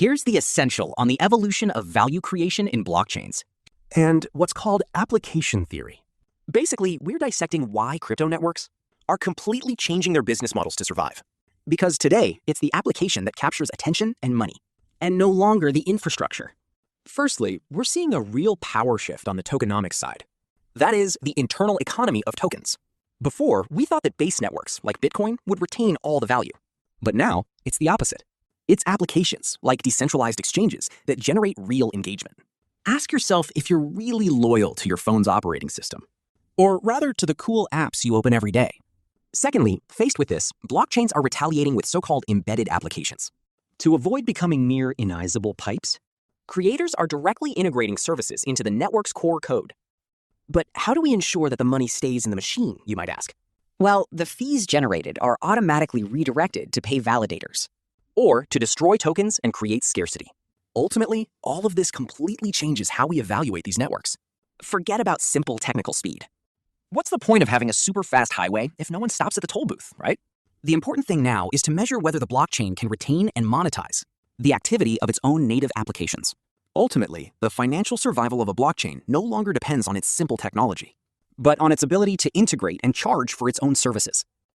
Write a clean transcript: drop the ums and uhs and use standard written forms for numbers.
Here's the essential on the evolution of value creation in blockchains, and what's called application theory. Basically, we're dissecting why crypto networks are completely changing their business models to survive. Because today, it's the application that captures attention and money, and no longer the infrastructure. Firstly, we're seeing a real power shift on the tokenomics side. That is, the internal economy of tokens. Before, we thought that base networks, like Bitcoin, would retain all the value. But now, it's the opposite. It's applications, like decentralized exchanges, that generate real engagement. Ask yourself if you're really loyal to your phone's operating system, or rather to the cool apps you open every day. Secondly, faced with this, blockchains are retaliating with so-called embedded applications. To avoid becoming mere inizable pipes, creators are directly integrating services into the network's core code. But how do we ensure that the money stays in the machine, you might ask? well, the fees generated are automatically redirected to pay validators. Or to destroy tokens and create scarcity. Ultimately, all of this completely changes how we evaluate these networks. Forget about simple technical speed. What's the point of having a super fast highway if no one stops at the toll booth, right? The important thing now is to measure whether the blockchain can retain and monetize the activity of its own native applications. Ultimately, the financial survival of a blockchain no longer depends on its simple technology, but on its ability to integrate and charge for its own services.